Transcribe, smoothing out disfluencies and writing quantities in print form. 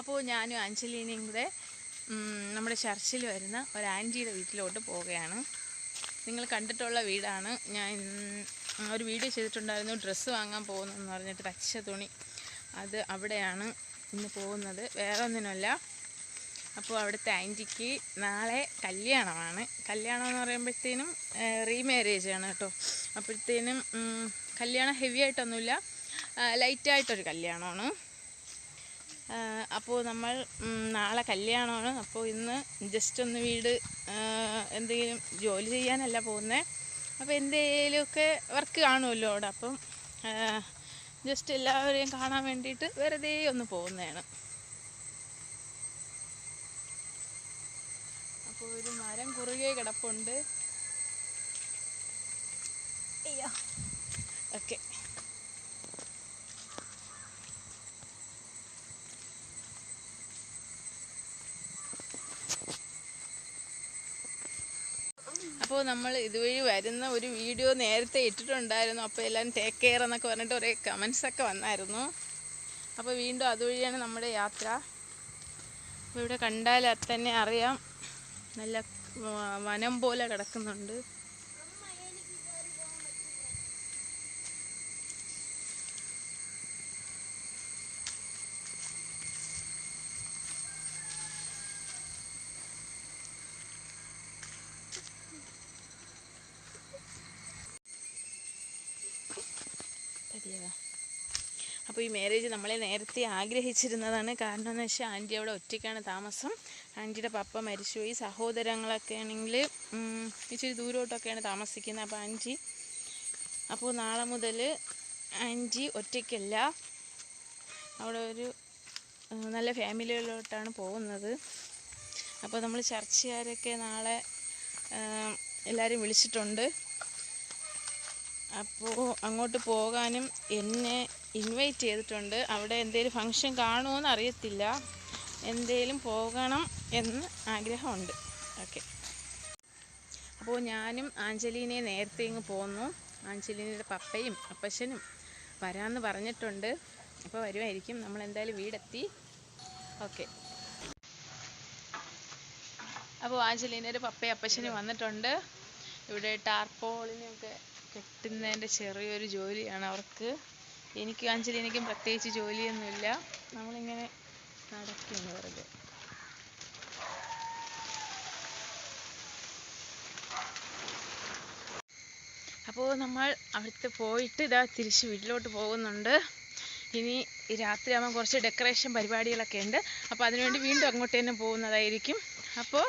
അപ്പോൾ ഞാനും അഞ്ജലീനയും കൂടെ നമ്മുടെ ചർച്ചിൽ വരുന്ന ഒരു ആൻറ്റിയുടെ വീട്ടിലോട്ട് പോവുകയാണ്. നിങ്ങൾ കണ്ടിട്ടുള്ള വീടാണ്. ഞാൻ ഒരു വീഡിയോ ചെയ്തിട്ടുണ്ടായിരുന്നു, ഡ്രസ്സ് വാങ്ങാൻ പോകുന്നതെന്ന് പറഞ്ഞിട്ട്, തച്ച തുണി. അത് അവിടെയാണ് ഇന്ന് പോകുന്നത്, വേറെ ഒന്നിനുമല്ല. അപ്പോൾ അവിടുത്തെ ആൻറ്റിക്ക് നാളെ കല്യാണമാണ്. കല്യാണം എന്ന് പറയുമ്പോഴത്തേനും റീമാരേജാണ് കേട്ടോ. അപ്പോഴത്തേനും കല്യാണം ഹെവി ആയിട്ടൊന്നുമില്ല, ലൈറ്റായിട്ടൊരു കല്യാണമാണ്. അപ്പോൾ നമ്മൾ നാളെ കല്യാണമാണ്. അപ്പോൾ ഇന്ന് ജസ്റ്റ് ഒന്ന് വീട് എന്തെങ്കിലും ജോലി ചെയ്യാനല്ല പോകുന്നത്, അപ്പോൾ എന്തെങ്കിലുമൊക്കെ വർക്ക് കാണുമല്ലോ അവിടെ. അപ്പം ജസ്റ്റ് എല്ലാവരെയും കാണാൻ വേണ്ടിയിട്ട് വെറുതെ ഒന്ന് പോകുന്നതാണ്. അപ്പോൾ ഒരു മരം കുറുകെ കിടപ്പുണ്ട്. അയ്യോ, ഓക്കെ. അപ്പോൾ നമ്മൾ ഇതുവഴി വരുന്ന ഒരു വീഡിയോ നേരത്തെ ഇട്ടിട്ടുണ്ടായിരുന്നു. അപ്പോൾ എല്ലാവരും ടേക്ക് കെയർ എന്നൊക്കെ പറഞ്ഞിട്ട് കുറേ കമൻസൊക്കെ വന്നായിരുന്നു. അപ്പോൾ വീണ്ടും അതുവഴിയാണ് നമ്മുടെ യാത്ര. അപ്പോൾ ഇവിടെ കണ്ടാൽ തന്നെ അറിയാം, നല്ല വനം പോലെ കിടക്കുന്നുണ്ട്. അപ്പോൾ ഈ മാരേജ് നമ്മളെ നേരത്തെ ആഗ്രഹിച്ചിരുന്നതാണ്. കാരണം എന്ന് വെച്ചാൽ ആൻറ്റി അവിടെ ഒറ്റയ്ക്കാണ് താമസം. ആൻറ്റിയുടെ പപ്പ മരിച്ചുപോയി. സഹോദരങ്ങളൊക്കെ ആണെങ്കിൽ ഇച്ചിരി ദൂരോട്ടൊക്കെയാണ് താമസിക്കുന്നത്. അപ്പോൾ നാളെ മുതൽ ആൻറ്റി ഒറ്റയ്ക്കല്ല, അവിടെ ഒരു നല്ല ഫാമിലിയിലോട്ടാണ് പോകുന്നത്. അപ്പോൾ നമ്മൾ ചർച്ചുകാരൊക്കെ നാളെ എല്ലാവരും വിളിച്ചിട്ടുണ്ട്. അപ്പോൾ അങ്ങോട്ട് പോകാനും എന്നെ ഇൻവൈറ്റ് ചെയ്തിട്ടുണ്ട്. അവിടെ എന്തെങ്കിലും ഫങ്ഷൻ കാണുമോയെന്ന് അറിയത്തില്ല, എന്തെങ്കിലും പോകണം എന്ന് ആഗ്രഹമുണ്ട്. ഓക്കെ. അപ്പോൾ ഞാനും ആഞ്ജലീനെ നേരത്തെ ഇങ്ങ് പോന്നു. ആഞ്ജലീനയുടെ പപ്പയും അപ്പച്ചനും വരാമെന്ന് പറഞ്ഞിട്ടുണ്ട്. അപ്പോൾ വരുമായിരിക്കും. നമ്മൾ എന്തായാലും വീടെത്തി. ഓക്കെ. അപ്പോൾ ആഞ്ജലീനയുടെ പപ്പയും അപ്പച്ചനും വന്നിട്ടുണ്ട്. ഇവിടെ ടാർപോളിനെയൊക്കെ കെട്ടുന്നതിൻ്റെ ചെറിയൊരു ജോലിയാണ് അവർക്ക്. എനിക്കും അഞ്ജലീനയ്ക്കും പ്രത്യേകിച്ച് ജോലിയൊന്നുമില്ല, നമ്മളിങ്ങനെ നടക്കുന്നു വെറുതെ. അപ്പോൾ നമ്മൾ അവിടുത്തെ പോയിട്ട് ഇതാ തിരിച്ച് വീട്ടിലോട്ട് പോകുന്നുണ്ട്. ഇനി രാത്രിയാകുമ്പോൾ കുറച്ച് ഡെക്കറേഷൻ പരിപാടികളൊക്കെ ഉണ്ട്. അപ്പോൾ അതിനുവേണ്ടി വീണ്ടും അങ്ങോട്ട് തന്നെ പോകുന്നതായിരിക്കും. അപ്പോൾ